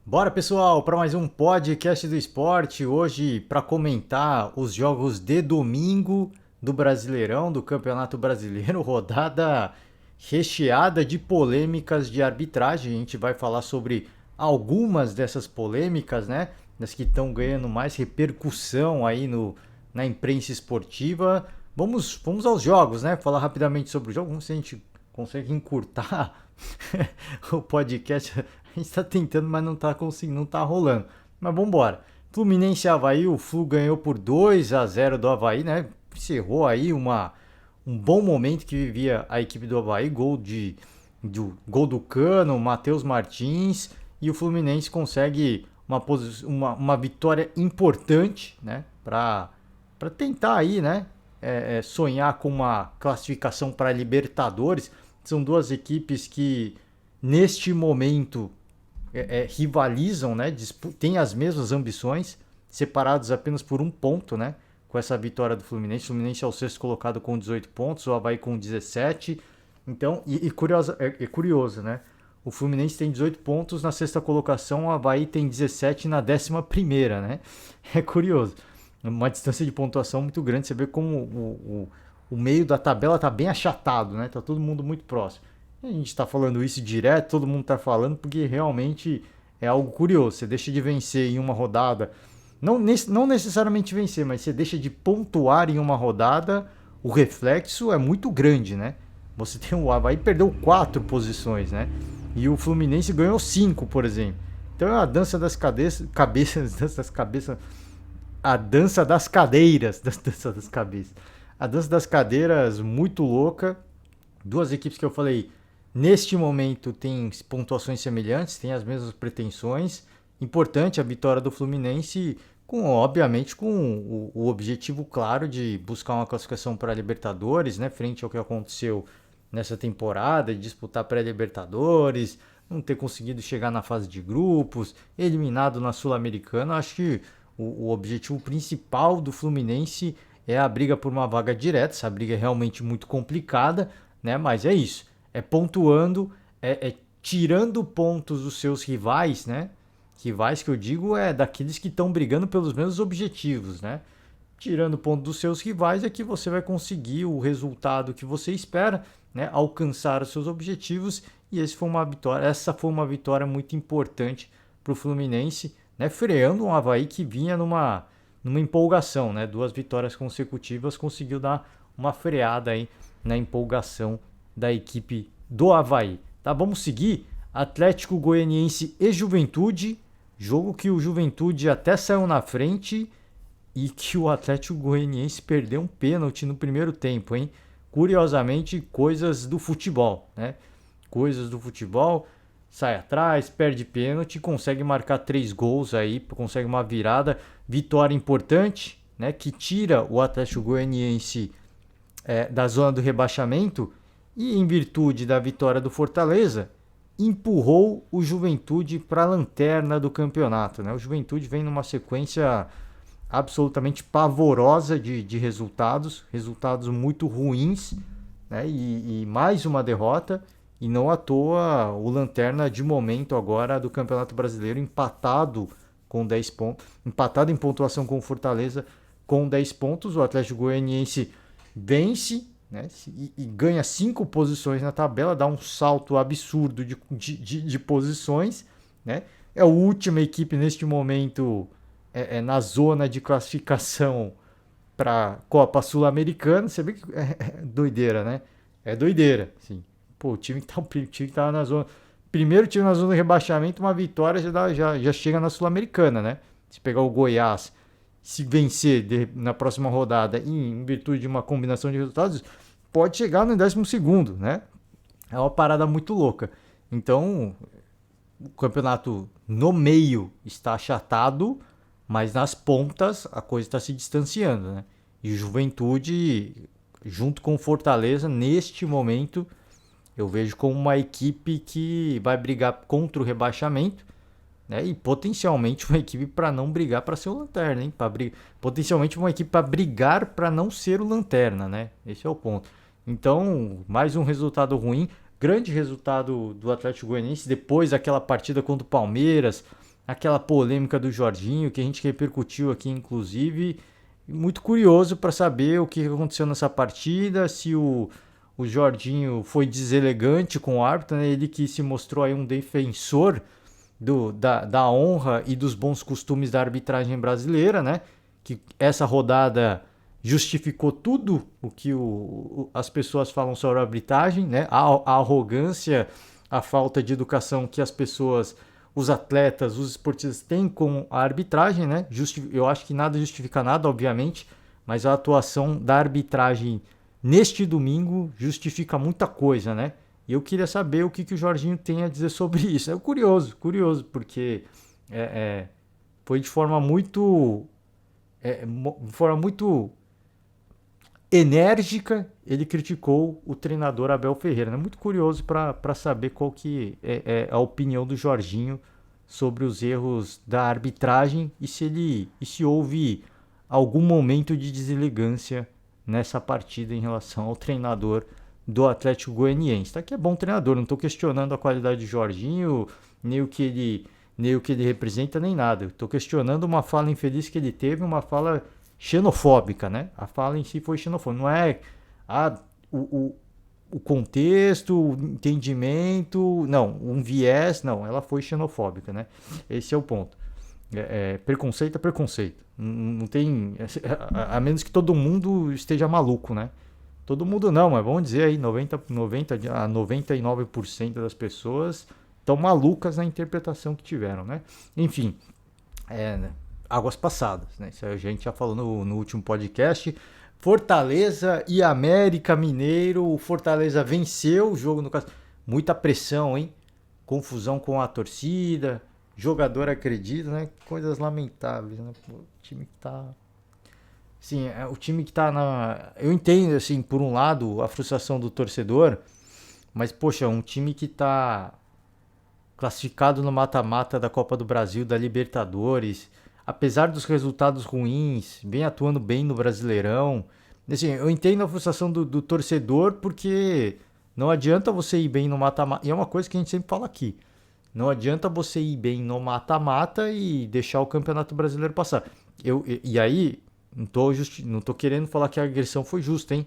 Bora pessoal, para mais um podcast do esporte. Hoje para comentar os jogos de domingo do Brasileirão, do Campeonato Brasileiro, rodada recheada de polêmicas de arbitragem. A gente vai falar sobre algumas dessas polêmicas, né? Das que estão ganhando mais repercussão aí na imprensa esportiva. Vamos aos jogos, né? Falar rapidamente sobre o jogo. Vamos ver se a gente consegue encurtar o podcast. A gente tá tentando, mas não tá conseguindo, não tá rolando. Mas vamos embora. Fluminense e Avaí, o Flu ganhou por 2-0 do Avaí, né? Encerrou aí um bom momento que vivia a equipe do Avaí, gol do Cano, Matheus Martins, e o Fluminense consegue uma vitória importante, né? Para tentar aí, né? Sonhar com uma classificação para Libertadores. São duas equipes que neste momento rivalizam, né? Têm as mesmas ambições, separados apenas por um ponto, né? Com essa vitória do Fluminense. O Fluminense é o sexto colocado com 18 pontos, o Avaí com 17. Então, curioso, né? O Fluminense tem 18 pontos na sexta colocação, o Avaí tem 17 na 11ª, né? É curioso. Uma distância de pontuação muito grande. Você vê como o meio da tabela tá bem achatado, né? Tá todo mundo muito próximo. A gente está falando isso direto, todo mundo está falando, porque realmente é algo curioso. Você deixa de vencer em uma rodada, não necessariamente vencer, mas você deixa de pontuar em uma rodada, o reflexo é muito grande, né? Você tem o Avaí perdeu 4 posições, né? E o Fluminense ganhou 5, por exemplo. Então é a dança das dança das cabeças, a dança das cadeiras, dança das cabeças. A dança das cadeiras muito louca. Duas equipes que eu falei, neste momento têm pontuações semelhantes, têm as mesmas pretensões. Importante a vitória do Fluminense, obviamente com o objetivo claro de buscar uma classificação para a Libertadores, né, frente ao que aconteceu nessa temporada, de disputar pré-Libertadores, não ter conseguido chegar na fase de grupos, eliminado na Sul-Americana. Acho que o objetivo principal do Fluminense é a briga por uma vaga direta. Essa briga é realmente muito complicada, né? Mas é isso. É pontuando, tirando pontos dos seus rivais, né? Rivais que eu digo é daqueles que estão brigando pelos mesmos objetivos, né? Tirando ponto dos seus rivais é que você vai conseguir o resultado que você espera, né? Alcançar os seus objetivos. E essa foi uma vitória muito importante para o Fluminense, né? Freando um Avaí que vinha numa empolgação, né? 2 vitórias consecutivas conseguiu dar uma freada aí na empolgação da equipe do Avaí. Tá, vamos seguir. Atlético Goianiense e Juventude, jogo que o Juventude até saiu na frente e que o Atlético Goianiense perdeu um pênalti no primeiro tempo, hein? Curiosamente, coisas do futebol, né? Coisas do futebol, sai atrás, perde pênalti, consegue marcar 3 gols aí, consegue uma virada, vitória importante, né? Que tira o Atlético Goianiense da zona do rebaixamento e, em virtude da vitória do Fortaleza, empurrou o Juventude para a lanterna do campeonato, né? O Juventude vem numa sequência absolutamente pavorosa de resultados muito ruins, né? E mais uma derrota, e não à toa o Lanterna de momento agora do Campeonato Brasileiro empatado com 10 pontos, empatado em pontuação com o Fortaleza com 10 pontos. O Atlético Goianiense vence, né? E ganha 5 posições na tabela, dá um salto absurdo de posições, né? É a última equipe neste momento na zona de classificação para Copa Sul-Americana. Você vê que é doideira, né? É doideira, sim. Pô, o time que tá na zona. Primeiro time na zona de rebaixamento, uma vitória já chega na Sul-Americana, né? Se pegar o Goiás, se vencer na próxima rodada em virtude de uma combinação de resultados, pode chegar no 12º, né? É uma parada muito louca. Então, o campeonato no meio está achatado, mas nas pontas a coisa está se distanciando, né? E o Juventude, junto com o Fortaleza, neste momento, eu vejo como uma equipe que vai brigar contra o rebaixamento, né? E potencialmente uma equipe para não brigar para ser o Lanterna, hein? Potencialmente uma equipe para brigar para não ser o Lanterna, né? Esse é o ponto. Então, mais um resultado ruim. Grande resultado do Atlético Goianiense depois daquela partida contra o Palmeiras, aquela polêmica do Jorginho, que a gente repercutiu aqui, inclusive. Muito curioso para saber o que aconteceu nessa partida, se o Jorginho foi deselegante com o árbitro, né? Ele que se mostrou aí um defensor da honra e dos bons costumes da arbitragem brasileira, né? Que essa rodada justificou tudo o que as pessoas falam sobre a arbitragem, né? A arrogância, a falta de educação que as pessoas, os atletas, os esportistas têm com a arbitragem, né? Eu acho que nada justifica nada, obviamente, mas a atuação da arbitragem neste domingo justifica muita coisa, né? E eu queria saber o que o Jorginho tem a dizer sobre isso. É curioso, porque é, é, foi de forma muito, de forma muito enérgica, ele criticou o treinador Abel Ferreira. É muito curioso para saber qual que é a opinião do Jorginho sobre os erros da arbitragem e se houve algum momento de deselegância nessa partida em relação ao treinador do Atlético Goianiense. Tá que é bom treinador, não estou questionando a qualidade de Jorginho, nem o que ele representa, nem nada. Estou questionando uma fala infeliz que ele teve, uma fala xenofóbica, né? A fala em si foi xenofóbica. Não é o contexto, o entendimento, não, um viés, não, ela foi xenofóbica, né? Esse é o ponto. Preconceito é preconceito. Não tem. A menos que todo mundo esteja maluco, né? Todo mundo não, mas vamos dizer aí, 99% das pessoas estão malucas na interpretação que tiveram, né? Enfim, né? Águas passadas, né? Isso a gente já falou no último podcast. Fortaleza e América Mineiro. O Fortaleza venceu o jogo no caso. Muita pressão, hein? Confusão com a torcida. Jogador acredita, né? Coisas lamentáveis, né? O time que tá. Sim, o time que tá na. Eu entendo, assim, por um lado, a frustração do torcedor, mas, poxa, um time que tá classificado no mata-mata da Copa do Brasil, da Libertadores, apesar dos resultados ruins, vem atuando bem no Brasileirão. Assim, eu entendo a frustração do torcedor, porque não adianta você ir bem no mata-mata. E é uma coisa que a gente sempre fala aqui. Não adianta você ir bem no mata-mata e deixar o Campeonato Brasileiro passar. E aí, não tô querendo falar que a agressão foi justa, hein?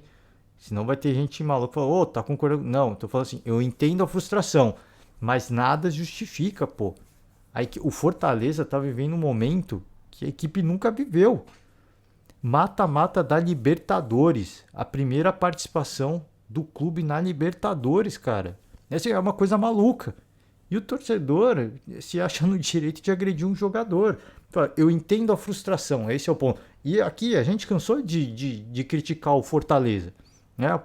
Senão vai ter gente maluca falando, tá concordando. Não, tô falando assim, eu entendo a frustração, mas nada justifica, pô. Aí o Fortaleza tá vivendo um momento que a equipe nunca viveu. Mata-mata da Libertadores. A primeira participação do clube na Libertadores, cara. Essa é uma coisa maluca. E o torcedor se acha no direito de agredir um jogador. Eu entendo a frustração, esse é o ponto. E aqui a gente cansou de criticar o Fortaleza, né?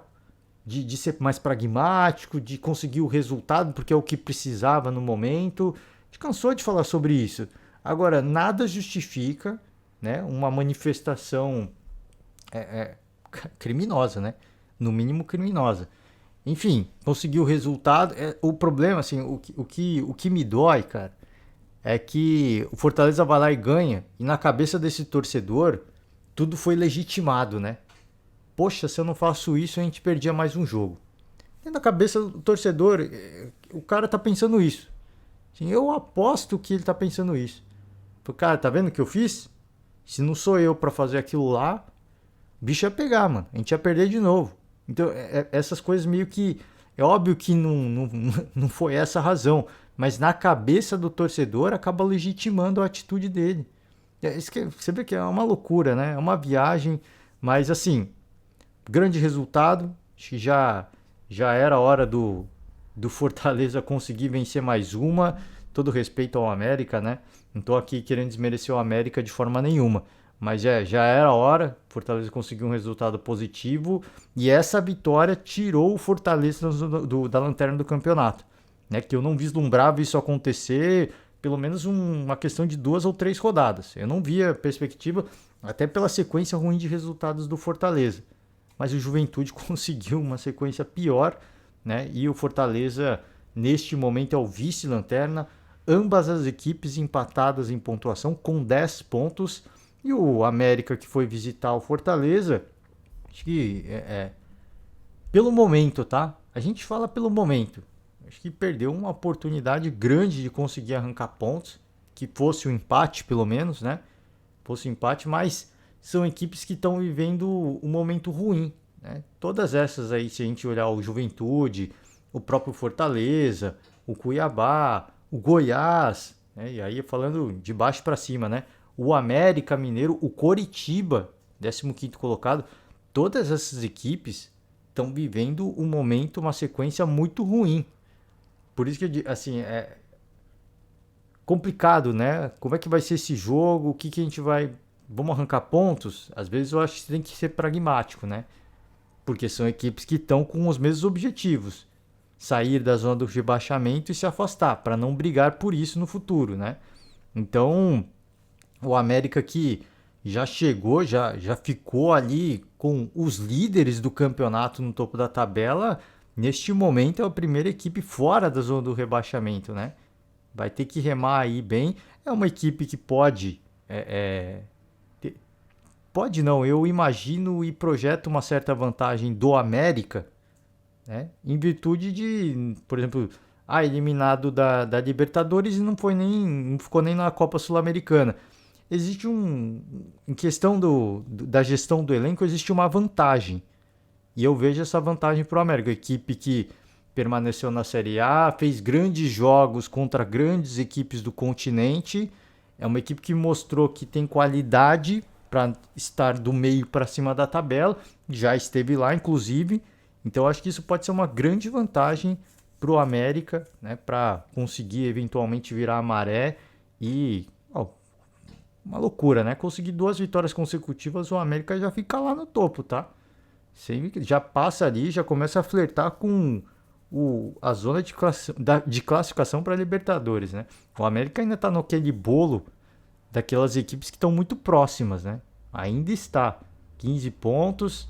De ser mais pragmático, de conseguir o resultado, porque é o que precisava no momento. A gente cansou de falar sobre isso. Agora, nada justifica, né, uma manifestação criminosa, né? No mínimo criminosa. Enfim, conseguiu o resultado. O problema, assim, o que me dói, cara, é que o Fortaleza vai lá e ganha, e na cabeça desse torcedor, tudo foi legitimado, né? Poxa, se eu não faço isso, a gente perdia mais um jogo. E na cabeça do torcedor, o cara tá pensando isso. Assim, eu aposto que ele tá pensando isso. Cara, tá vendo o que eu fiz? Se não sou eu pra fazer aquilo lá, o bicho ia pegar, mano. A gente ia perder de novo. Então, essas coisas meio que... É óbvio que não foi essa a razão, mas na cabeça do torcedor acaba legitimando a atitude dele. Isso que, você vê que é uma loucura, né? É uma viagem, mas assim, grande resultado. Acho que já era hora do Fortaleza conseguir vencer mais uma. Todo respeito ao América, né? Não tô aqui querendo desmerecer o América de forma nenhuma. Mas já era hora, Fortaleza conseguiu um resultado positivo e essa vitória tirou o Fortaleza da lanterna do campeonato. Né? Que eu não vislumbrava isso acontecer, pelo menos uma questão de 2 ou 3 rodadas. Eu não via perspectiva, até pela sequência ruim de resultados do Fortaleza. Mas o Juventude conseguiu uma sequência pior, né? E o Fortaleza, neste momento, é o vice-lanterna. Ambas as equipes empatadas em pontuação com 10 pontos. E o América, que foi visitar o Fortaleza, acho que pelo momento, tá? A gente fala pelo momento. Acho que perdeu uma oportunidade grande de conseguir arrancar pontos, que fosse um empate, pelo menos, né? Fosse um empate, mas são equipes que estão vivendo um momento ruim, né? Todas essas aí, se a gente olhar o Juventude, o próprio Fortaleza, o Cuiabá, o Goiás, né? E aí falando de baixo para cima, né? O América Mineiro, o Coritiba, 15º colocado, todas essas equipes estão vivendo um momento, uma sequência muito ruim. Por isso que eu digo, assim, é complicado, né? Como é que vai ser esse jogo? O que que a gente vai... Vamos arrancar pontos? Às vezes eu acho que você tem que ser pragmático, né? Porque são equipes que estão com os mesmos objetivos. Sair da zona do rebaixamento e se afastar, para não brigar por isso no futuro, né? Então, o América que já chegou, já ficou ali com os líderes do campeonato no topo da tabela, neste momento é a primeira equipe fora da zona do rebaixamento, né? Vai ter que remar aí bem. É uma equipe que pode... pode não, eu imagino e projeto uma certa vantagem do América, né? Em virtude de, por exemplo, eliminado da Libertadores e não ficou nem na Copa Sul-Americana. Existe em questão da gestão do elenco, existe uma vantagem. E eu vejo essa vantagem para o América. A equipe que permaneceu na Série A, fez grandes jogos contra grandes equipes do continente. É uma equipe que mostrou que tem qualidade para estar do meio para cima da tabela. Já esteve lá, inclusive. Então, acho que isso pode ser uma grande vantagem para o América, né, para conseguir eventualmente virar a maré e... uma loucura, né? Conseguir 2 vitórias consecutivas, o América já fica lá no topo, tá? Já passa ali, já começa a flertar com a zona de classificação para Libertadores, né? O América ainda está naquele bolo daquelas equipes que estão muito próximas, né? Ainda está. 15 pontos,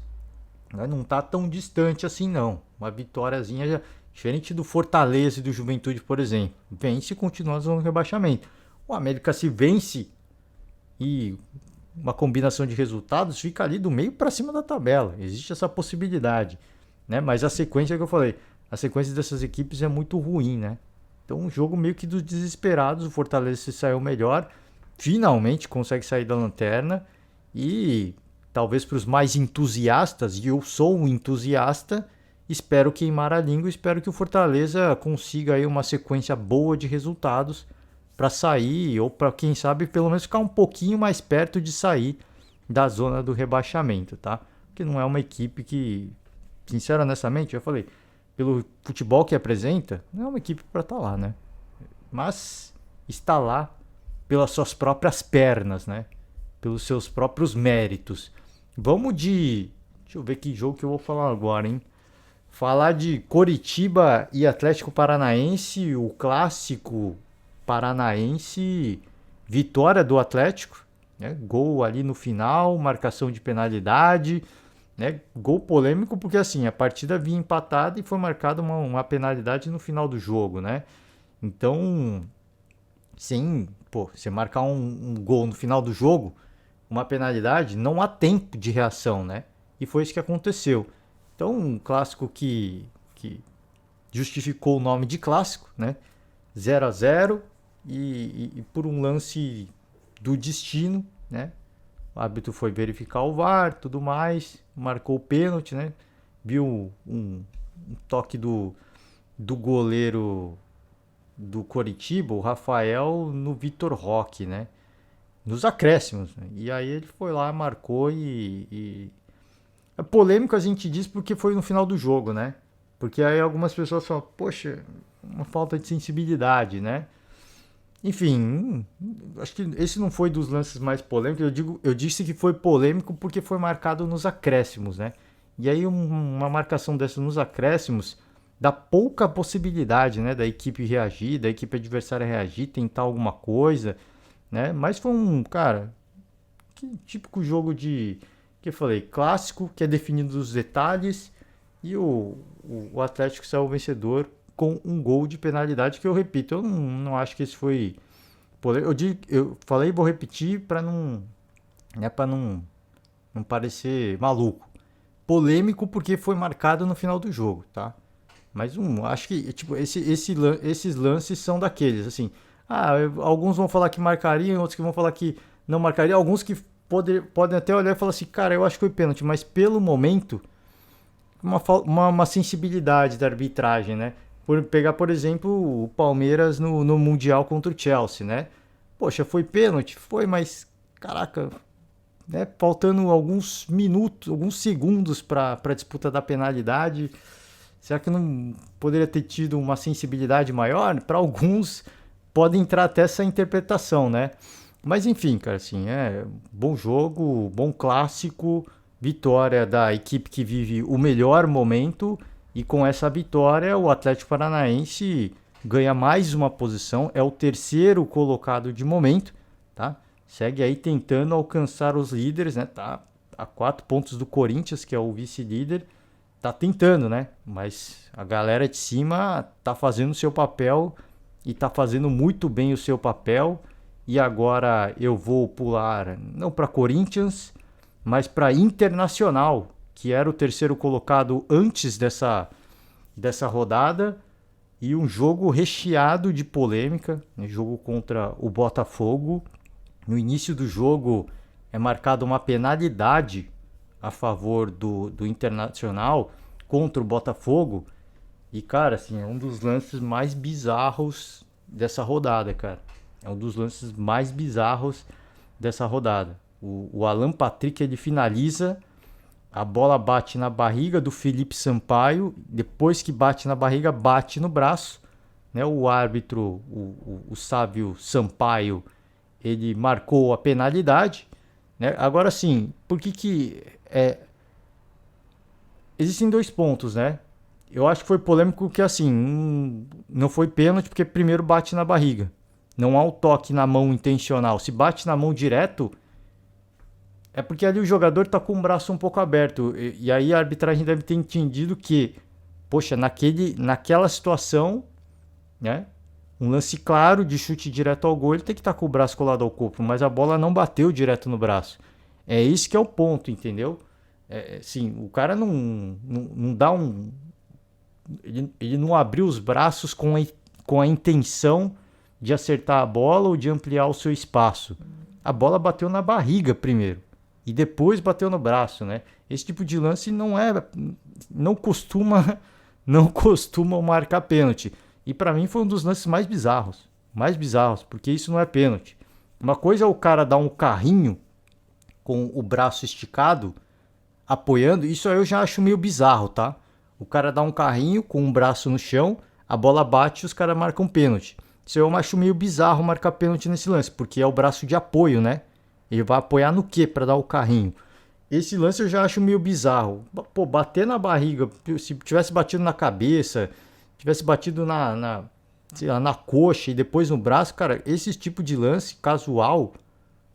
né? Não está tão distante assim, não. Uma vitóriazinha já... Diferente do Fortaleza e do Juventude, por exemplo. Vence e continua na zona do rebaixamento. O América se vence e uma combinação de resultados fica ali do meio para cima da tabela. Existe essa possibilidade, né? Mas a sequência que eu falei, a sequência dessas equipes é muito ruim, né? Então, um jogo meio que dos desesperados. O Fortaleza se saiu melhor, finalmente consegue sair da lanterna e talvez para os mais entusiastas, e eu sou um entusiasta, espero queimar a língua, espero que o Fortaleza consiga aí uma sequência boa de resultados para sair, ou para, quem sabe, pelo menos ficar um pouquinho mais perto de sair da zona do rebaixamento, tá? Porque não é uma equipe que, sinceramente, eu falei, pelo futebol que apresenta, não é uma equipe para estar lá, né? Mas está lá pelas suas próprias pernas, né? Pelos seus próprios méritos. Vamos de... Deixa eu ver que jogo que eu vou falar agora, hein? Falar de Coritiba e Atlético Paranaense, o clássico paranaense, vitória do Atlético, né? Gol ali no final, marcação de penalidade, né? Gol polêmico porque assim, a partida vinha empatada e foi marcada uma penalidade no final do jogo, né? Então, você marcar um gol no final do jogo, uma penalidade, não há tempo de reação, né? E foi isso que aconteceu. Então, um clássico que justificou o nome de clássico, né? 0-0 e por um lance do destino, né? O árbitro foi verificar o VAR, tudo mais, marcou o pênalti, né? Viu um toque do goleiro do Coritiba, o Rafael, no Vitor Roque, né? Nos acréscimos, né? E aí ele foi lá, marcou e... É polêmico, a gente diz, porque foi no final do jogo, né? Porque aí algumas pessoas falam, poxa, uma falta de sensibilidade, né? Enfim, acho que esse não foi dos lances mais polêmicos. Eu disse que foi polêmico porque foi marcado nos acréscimos, né? E aí uma marcação dessa nos acréscimos dá pouca possibilidade, né, da equipe reagir, da equipe adversária reagir, tentar alguma coisa, né? Mas foi cara, que típico jogo que eu falei, clássico, que é definido dos detalhes, e o Atlético saiu vencedor com um gol de penalidade, que eu repito, eu não acho que esse foi... Eu falei e vou repetir para não parecer maluco. Polêmico porque foi marcado no final do jogo, tá? Mas acho que tipo, esses lances são daqueles, assim, Alguns vão falar que marcariam, outros que vão falar que não marcaria, alguns que podem até olhar e falar assim, cara, eu acho que foi pênalti, mas pelo momento, uma sensibilidade da arbitragem, né? Por pegar, por exemplo, o Palmeiras no Mundial contra o Chelsea, né? Poxa, foi pênalti? Foi, mas, caraca, né? Faltando alguns minutos, alguns segundos para a disputa da penalidade. Será que não poderia ter tido uma sensibilidade maior? Para alguns pode entrar até essa interpretação, né? Mas enfim, cara, assim, bom jogo, bom clássico, vitória da equipe que vive o melhor momento e com essa vitória o Atlético Paranaense ganha mais uma posição, é o terceiro colocado de momento, tá? Segue aí tentando alcançar os líderes, né? Tá a 4 pontos do Corinthians, que é o vice-líder, tá tentando, né? Mas a galera de cima tá fazendo o seu papel e tá fazendo muito bem o seu papel. E agora eu vou pular não para Corinthians, mas para Internacional, que era o terceiro colocado antes dessa rodada. E um jogo recheado de polêmica, né? Jogo contra o Botafogo. No início do jogo é marcada uma penalidade a favor do Internacional contra o Botafogo. E, cara, assim, é um dos lances mais bizarros dessa rodada, cara. É um dos lances mais bizarros dessa rodada. O Alan Patrick, ele finaliza, a bola bate na barriga do Felipe Sampaio, depois que bate na barriga, bate no braço, né? O árbitro, o sábio Sampaio, ele marcou a penalidade, né? Agora sim, por que existem dois pontos, né? Eu acho que foi polêmico que assim, não foi pênalti porque primeiro bate na barriga. Não há o toque na mão intencional. Se bate na mão direto, é porque ali o jogador tá com o braço um pouco aberto. E aí a arbitragem deve ter entendido que, poxa, naquela situação, né? Um lance claro de chute direto ao gol, ele tem que estar com o braço colado ao corpo, mas a bola não bateu direto no braço. É isso que é o ponto, entendeu? Sim, o cara não dá um. Ele não abriu os braços com a intenção de acertar a bola ou de ampliar o seu espaço. A bola bateu na barriga primeiro e depois bateu no braço, né? Esse tipo de lance não costuma marcar pênalti. E para mim foi um dos lances mais bizarros, porque isso não é pênalti. Uma coisa é o cara dar um carrinho com o braço esticado, apoiando, isso aí eu já acho meio bizarro, tá? O cara dá um carrinho com um braço no chão, a bola bate e os caras marcam pênalti. Isso eu acho meio bizarro marcar pênalti nesse lance, porque é o braço de apoio, né? Ele vai apoiar no quê para dar o carrinho? Esse lance eu já acho meio bizarro. Pô, bater na barriga, se tivesse batido na cabeça, tivesse batido sei lá, na coxa e depois no braço, cara, esse tipo de lance casual,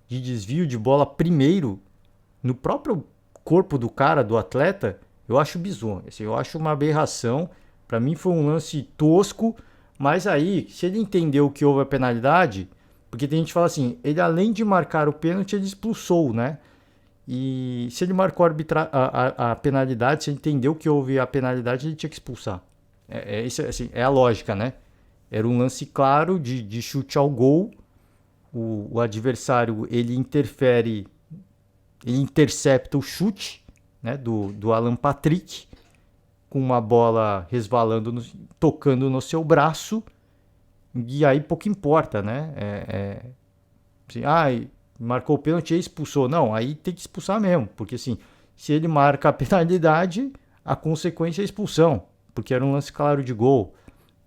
de desvio de bola primeiro, no próprio corpo do cara, do atleta, eu acho bizonho. Assim, eu acho uma aberração. Para mim foi um lance tosco. Mas aí, se ele entendeu que houve a penalidade, porque tem gente que fala assim, ele além de marcar o pênalti, ele expulsou, né? E se ele marcou a penalidade, se ele entendeu que houve a penalidade, ele tinha que expulsar. Isso, assim, é a lógica, né? Era um lance claro de chute ao gol. O adversário, ele intercepta o chute, né, do Alan Patrick, com uma bola resvalando, tocando no seu braço, e aí pouco importa, né? Assim, marcou o pênalti e expulsou. Não, aí tem que expulsar mesmo, porque assim, se ele marca a penalidade, a consequência é a expulsão, porque era um lance claro de gol,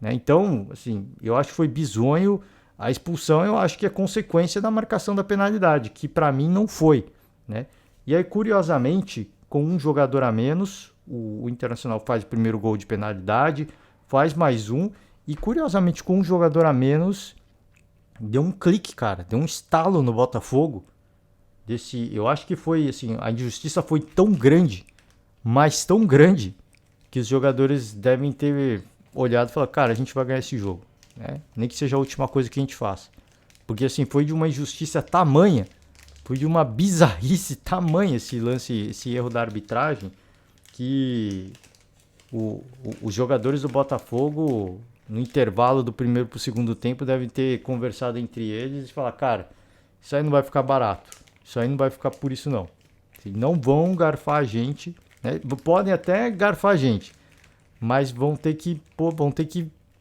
né? Então, assim, eu acho que foi bizonho. A expulsão eu acho que é consequência da marcação da penalidade, que para mim não foi, né? E aí, curiosamente, com um jogador a menos, o Internacional faz o primeiro gol de penalidade, faz mais um, e curiosamente com um jogador a menos, deu um clique, cara, deu um estalo no Botafogo. Eu acho que foi assim, a injustiça foi tão grande, mas tão grande, que os jogadores devem ter olhado e falado, cara, a gente vai ganhar esse jogo, né? Nem que seja a última coisa que a gente faça. Porque assim, foi de uma injustiça tamanha, foi de uma bizarrice tamanha esse lance, esse erro da arbitragem, que os jogadores do Botafogo no intervalo do primeiro pro segundo tempo, devem ter conversado entre eles e falar, cara, isso aí não vai ficar barato. Isso aí não vai ficar por isso não. Assim, não vão garfar a gente, né? Podem até garfar a gente, mas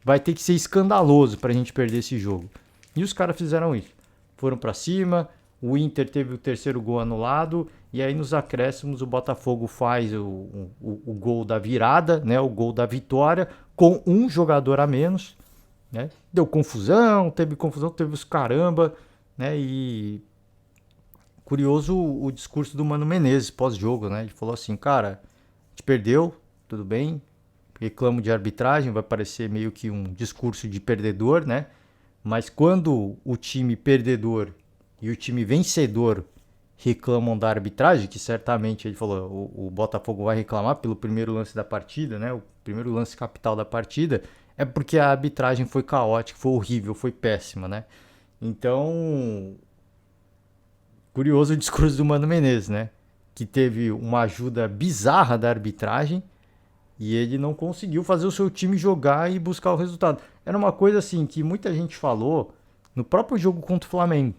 vai ter que ser escandaloso pra gente perder esse jogo. E os caras fizeram isso. Foram pra cima, o Inter teve o terceiro gol anulado, e aí nos acréscimos o Botafogo faz o gol da virada, né? O gol da vitória, com um jogador a menos, né? Deu confusão, teve os caramba, né? E curioso o discurso do Mano Menezes pós-jogo, né? Ele falou assim, cara, a gente perdeu, tudo bem, reclamo de arbitragem, vai parecer meio que um discurso de perdedor, né? Mas quando o time perdedor e o time vencedor reclamam da arbitragem, que certamente ele falou, o Botafogo vai reclamar pelo primeiro lance da partida, né? O primeiro lance capital da partida, é porque a arbitragem foi caótica, foi horrível, foi péssima, né? Então, curioso o discurso do Mano Menezes, né? Que teve uma ajuda bizarra da arbitragem e ele não conseguiu fazer o seu time jogar e buscar o resultado. Era uma coisa assim que muita gente falou no próprio jogo contra o Flamengo.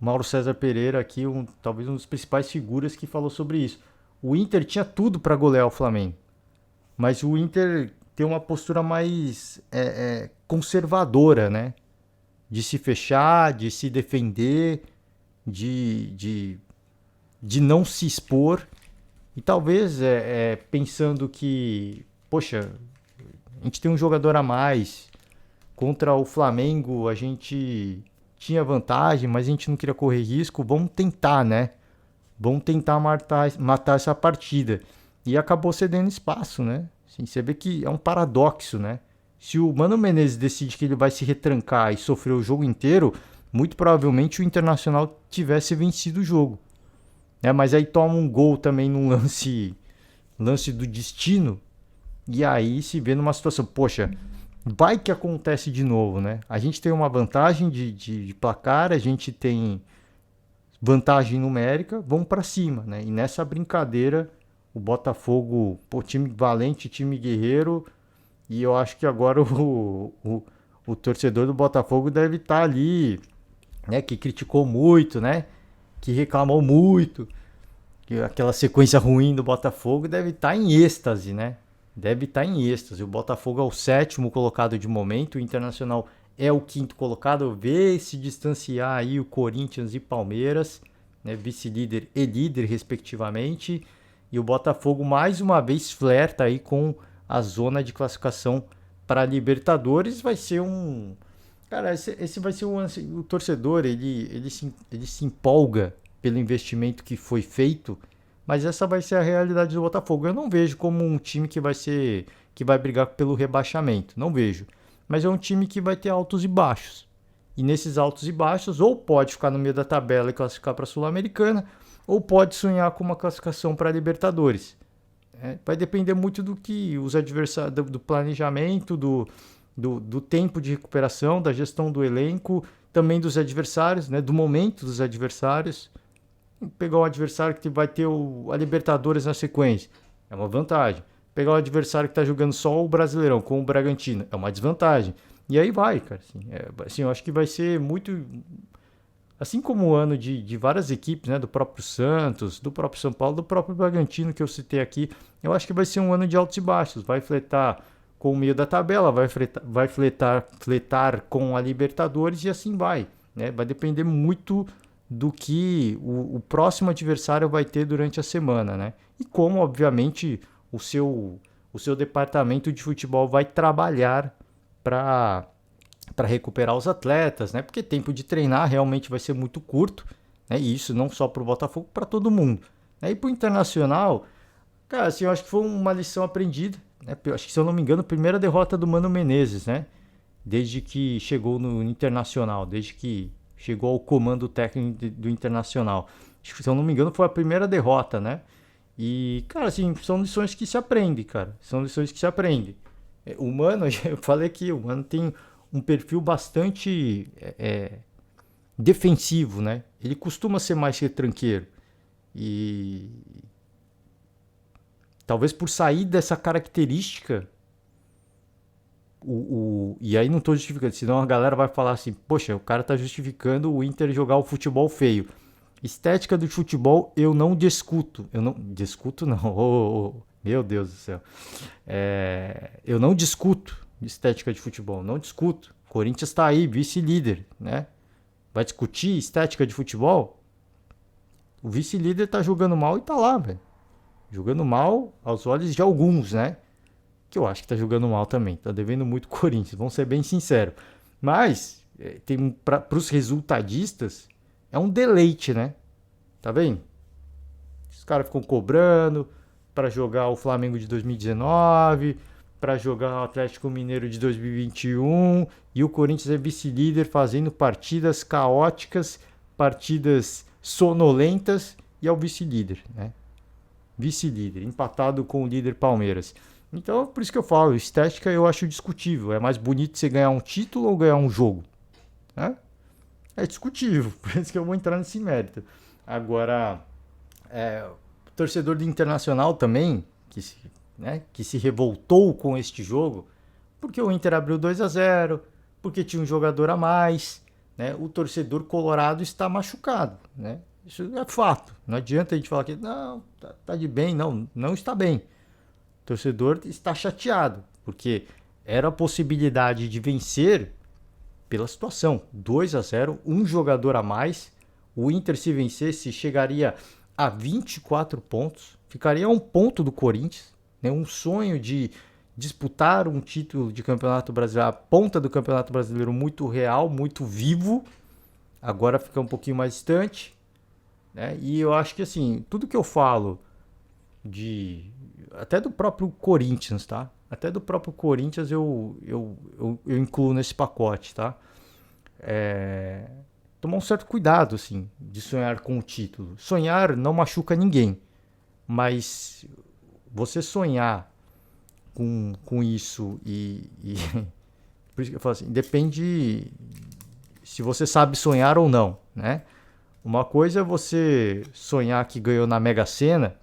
Mauro César Pereira aqui, talvez um dos principais figuras que falou sobre isso. O Inter tinha tudo para golear o Flamengo, mas o Inter tem uma postura mais conservadora, né? De se fechar, de se defender, de, de, de não se expor. E talvez pensando que, poxa, a gente tem um jogador a mais. Contra o Flamengo a gente tinha vantagem, mas a gente não queria correr risco. Vamos tentar, né? Vamos tentar matar essa partida. E acabou cedendo espaço, né? Assim, você vê que é um paradoxo, né? Se o Mano Menezes decide que ele vai se retrancar e sofrer o jogo inteiro, muito provavelmente o Internacional tivesse vencido o jogo. Né? Mas aí toma um gol também num lance do destino. E aí se vê numa situação, poxa, vai que acontece de novo, né? A gente tem uma vantagem de placar, a gente tem vantagem numérica, vamos para cima, né? E nessa brincadeira, o Botafogo, pô, time valente, time guerreiro, e eu acho que agora o torcedor do Botafogo deve estar ali, né? Que criticou muito, né? Que reclamou muito, que aquela sequência ruim do Botafogo deve estar em êxtase, né? Deve estar em êxtase. O Botafogo é o sétimo colocado de momento, o Internacional é o quinto colocado, vê se distanciar aí o Corinthians e Palmeiras, né? Vice-líder e líder respectivamente, e o Botafogo mais uma vez flerta aí com a zona de classificação para a Libertadores. Vai ser um... Cara, esse vai ser o torcedor, ele se empolga pelo investimento que foi feito, mas essa vai ser a realidade do Botafogo. Eu não vejo como um time que vai brigar pelo rebaixamento, não vejo. Mas é um time que vai ter altos e baixos. E nesses altos e baixos, ou pode ficar no meio da tabela e classificar para a Sul-Americana, ou pode sonhar com uma classificação para a Libertadores. Vai depender muito do que os adversários, do planejamento, do tempo de recuperação, da gestão do elenco, também dos adversários, né, do momento dos adversários. Pegar um adversário que vai ter a Libertadores na sequência, é uma vantagem. Pegar um adversário que está jogando só o Brasileirão, com o Bragantino, é uma desvantagem. E aí vai, cara. Assim, eu acho que vai ser muito... Assim como o ano de várias equipes, né, do próprio Santos, do próprio São Paulo, do próprio Bragantino que eu citei aqui, eu acho que vai ser um ano de altos e baixos. Vai fletar com o meio da tabela, vai fletar com a Libertadores e assim vai. Né? Vai depender muito do que o próximo adversário vai ter durante a semana, né? E como, obviamente, o seu departamento de futebol vai trabalhar para recuperar os atletas, né? Porque tempo de treinar realmente vai ser muito curto, né? E isso não só para o Botafogo, para todo mundo. Né? E para o Internacional, cara, assim, eu acho que foi uma lição aprendida, né? Eu acho que, se eu não me engano, a primeira derrota do Mano Menezes, né? Desde que chegou no Internacional, desde que chegou ao comando técnico do Internacional. Se eu não me engano, foi a primeira derrota, né? E, cara, assim, são lições que se aprende, cara. São lições que se aprende. O Mano, eu falei aqui, o Mano tem um perfil bastante defensivo, né? Ele costuma ser mais retranqueiro. E talvez por sair dessa característica, E aí não tô justificando, senão a galera vai falar assim, poxa, o cara tá justificando o Inter jogar o futebol feio. Estética do futebol eu não discuto. Eu não. Discuto não. Meu Deus do céu. Eu não discuto estética de futebol. Não discuto. O Corinthians tá aí, vice-líder, né? Vai discutir estética de futebol? O vice-líder tá jogando mal e tá lá, velho. Jogando mal aos olhos de alguns, né? Que eu acho que tá jogando mal também. Tá devendo muito Corinthians, vamos ser bem sinceros. Mas, para os resultadistas, é um deleite, né? Tá vendo? Os caras ficam cobrando para jogar o Flamengo de 2019, para jogar o Atlético Mineiro de 2021, e o Corinthians é vice-líder fazendo partidas caóticas, partidas sonolentas, e é o vice-líder, né? Vice-líder, empatado com o líder Palmeiras. Então, por isso que eu falo, estética eu acho discutível. É mais bonito você ganhar um título ou ganhar um jogo? Né? É discutível, por isso que eu vou entrar nesse mérito. Agora, o torcedor do Internacional também, que se revoltou com este jogo, porque o Inter abriu 2-0, porque tinha um jogador a mais, né? O torcedor colorado está machucado, né? Isso é fato. Não adianta a gente falar que não, tá de bem, não está bem. O torcedor está chateado, porque era a possibilidade de vencer pela situação. 2-0, um jogador a mais. O Inter, se vencesse, chegaria a 24 pontos, ficaria a um ponto do Corinthians, né? Um sonho de disputar um título de Campeonato Brasileiro, a ponta do Campeonato Brasileiro muito real, muito vivo. Agora fica um pouquinho mais distante, né? E eu acho que assim, tudo que eu falo até do próprio Corinthians, tá? Até do próprio Corinthians eu incluo nesse pacote, tá? Tomar um certo cuidado, assim, de sonhar com o título. Sonhar não machuca ninguém, mas você sonhar com isso por isso que eu falo assim, depende se você sabe sonhar ou não, né? Uma coisa é você sonhar que ganhou na Mega Sena.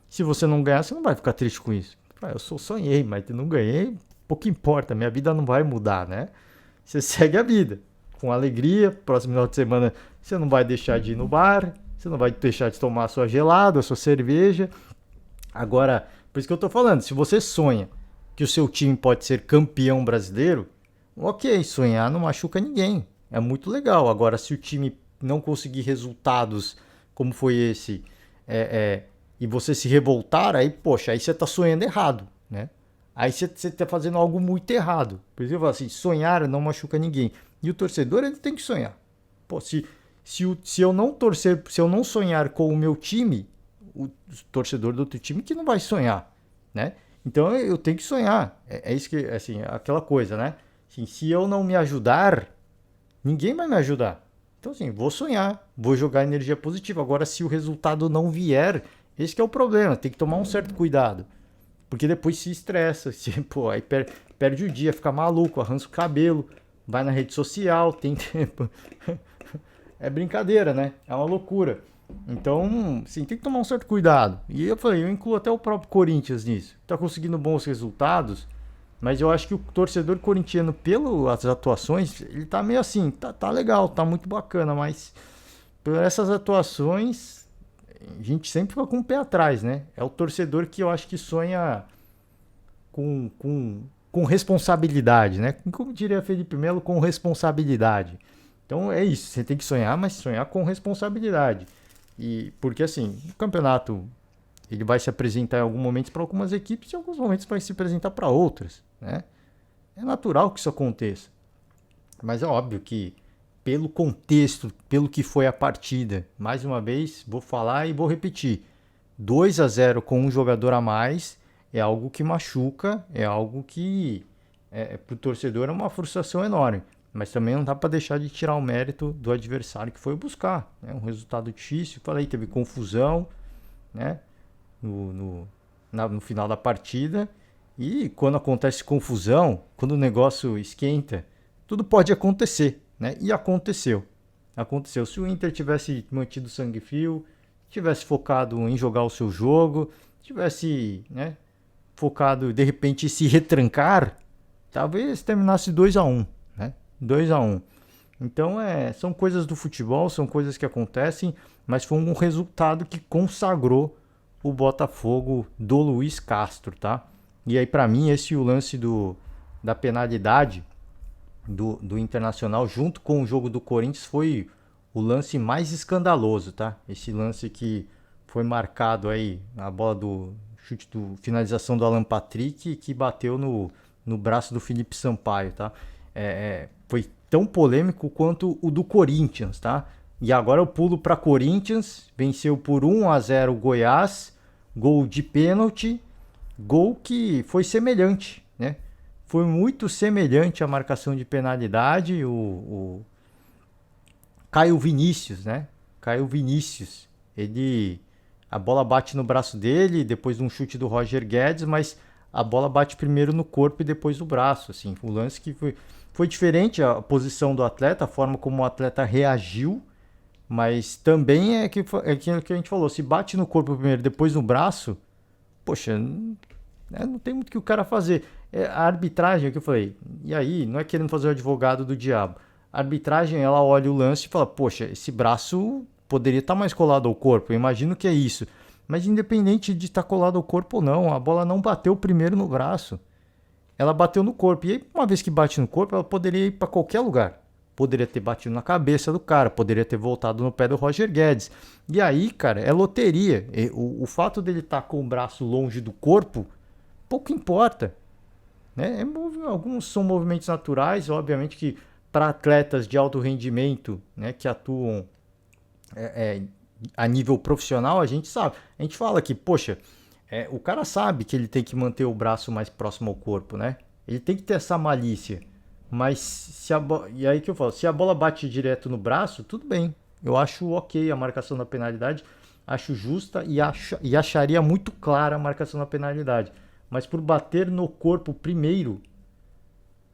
Se você não ganhar, você não vai ficar triste com isso. Eu sonhei, mas não ganhei, pouco importa, minha vida não vai mudar, né? Você segue a vida, com alegria. Próximo final de semana você não vai deixar de ir no bar, você não vai deixar de tomar a sua gelada, a sua cerveja. Agora, por isso que eu tô falando, se você sonha que o seu time pode ser campeão brasileiro, ok, sonhar não machuca ninguém, é muito legal. Agora, se o time não conseguir resultados como foi esse, e você se revoltar, aí, poxa, aí você tá sonhando errado, né? Aí você tá fazendo algo muito errado. Por isso que eu falo assim, sonhar não machuca ninguém. E o torcedor, ele tem que sonhar. Pô, se eu não torcer, se eu não sonhar com o meu time, o torcedor do outro time que não vai sonhar, né? Então eu tenho que sonhar. É isso que, assim, aquela coisa, né? Assim, se eu não me ajudar, ninguém vai me ajudar. Então, assim, vou sonhar, vou jogar energia positiva. Agora, se o resultado não vier, esse que é o problema. Tem que tomar um certo cuidado. Porque depois se estressa. Pô, aí perde o dia, fica maluco, arranca o cabelo, vai na rede social, tem tempo. É brincadeira, né? É uma loucura. Então, sim, tem que tomar um certo cuidado. E eu falei, eu incluo até o próprio Corinthians nisso. Tá conseguindo bons resultados, mas eu acho que o torcedor corintiano, pelas atuações, ele tá meio assim, tá legal, tá muito bacana, mas por essas atuações, a gente sempre fica com o pé atrás, né? É o torcedor que eu acho que sonha com responsabilidade, né? Como diria Felipe Melo, com responsabilidade. Então é isso, você tem que sonhar, mas sonhar com responsabilidade. E porque assim, o campeonato ele vai se apresentar em alguns momentos para algumas equipes e em alguns momentos vai se apresentar para outras, né? É natural que isso aconteça. Mas é óbvio que pelo contexto, pelo que foi a partida, mais uma vez, vou falar e vou repetir. 2-0 com um jogador a mais é algo que machuca, é algo que para o torcedor é uma frustração enorme. Mas também não dá para deixar de tirar o mérito do adversário que foi buscar, né? Um resultado difícil, falei, teve confusão, né? No final da partida. E quando acontece confusão, quando o negócio esquenta, tudo pode acontecer, né? E aconteceu. Aconteceu. Se o Inter tivesse mantido sangue frio, tivesse focado em jogar o seu jogo, tivesse, né, focado de repente em se retrancar, talvez terminasse 2-1, né? 2-1. Então, são coisas do futebol, são coisas que acontecem, mas foi um resultado que consagrou o Botafogo do Luiz Castro, tá? E aí, para mim, esse o lance da penalidade do Internacional, junto com o jogo do Corinthians, foi o lance mais escandaloso, tá? Esse lance que foi marcado aí, a bola do chute do finalização do Alan Patrick, que bateu no braço do Felipe Sampaio, tá? Foi tão polêmico quanto o do Corinthians, tá? E agora eu pulo para Corinthians, venceu por 1-0 o Goiás, gol de pênalti, gol que foi semelhante, né? Foi muito semelhante à marcação de penalidade, o Caio Vinícius, né? Caio Vinícius, a bola bate no braço dele, depois de um chute do Roger Guedes, mas a bola bate primeiro no corpo e depois no braço, assim. O lance que foi diferente a posição do atleta, a forma como o atleta reagiu, mas também é aquilo que a gente falou, se bate no corpo primeiro, depois no braço, poxa, não tem muito o que o cara fazer. A arbitragem, é o que eu falei, e aí, não é querendo fazer o advogado do diabo. A arbitragem, ela olha o lance e fala, poxa, esse braço poderia estar mais colado ao corpo, eu imagino que é isso. Mas independente de estar colado ao corpo ou não, a bola não bateu primeiro no braço. Ela bateu no corpo. E aí, uma vez que bate no corpo, ela poderia ir para qualquer lugar. Poderia ter batido na cabeça do cara, poderia ter voltado no pé do Roger Guedes. E aí, cara, é loteria. O fato dele estar com o braço longe do corpo, pouco importa. Né? Alguns são movimentos naturais, obviamente que para atletas de alto rendimento, né, que atuam a nível profissional, a gente sabe. A gente fala que, poxa, o cara sabe que ele tem que manter o braço mais próximo ao corpo, né? Ele tem que ter essa malícia. Mas e aí que eu falo, se a bola bate direto no braço, tudo bem. Eu acho ok a marcação da penalidade, acho justa e acharia muito clara a marcação da penalidade. Mas por bater no corpo primeiro,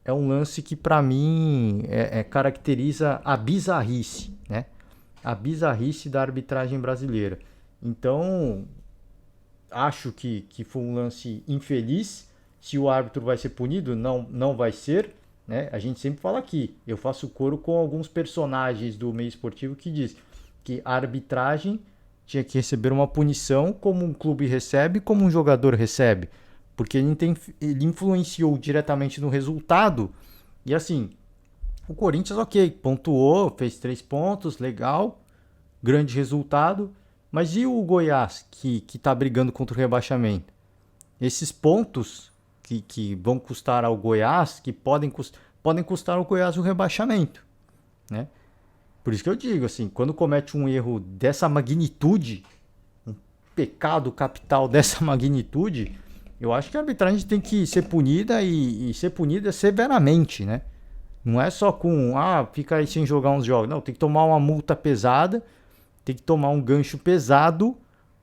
é um lance que para mim caracteriza a bizarrice, né? A bizarrice da arbitragem brasileira. Então, acho que foi um lance infeliz. Se o árbitro vai ser punido, não vai ser. Né? A gente sempre fala aqui, eu faço coro com alguns personagens do meio esportivo que diz que a arbitragem tinha que receber uma punição como um clube recebe, como um jogador recebe. Porque ele influenciou diretamente no resultado. E assim, o Corinthians, ok, pontuou, fez 3 pontos, legal, grande resultado. Mas e o Goiás, que tá brigando contra o rebaixamento? Esses pontos que vão custar ao Goiás, que podem custar ao Goiás o rebaixamento. Né? Por isso que eu digo, assim, quando comete um erro dessa magnitude, um pecado capital dessa magnitude, eu acho que a arbitragem tem que ser punida e ser punida severamente, né? Não é só com, fica aí sem jogar uns jogos. Não, tem que tomar uma multa pesada, tem que tomar um gancho pesado,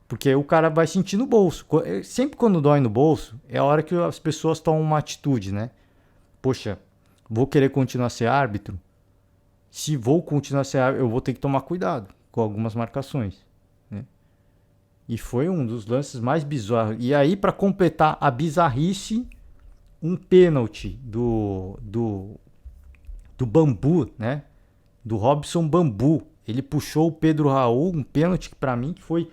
porque aí o cara vai sentir no bolso. Sempre quando dói no bolso, é a hora que as pessoas tomam uma atitude, né? Poxa, vou querer continuar a ser árbitro? Se vou continuar a ser árbitro, eu vou ter que tomar cuidado com algumas marcações. Né? E foi um dos lances mais bizarros. E aí, para completar a bizarrice, um pênalti do Bambu, né? Do Robson Bambu. Ele puxou o Pedro Raul, um pênalti que para mim foi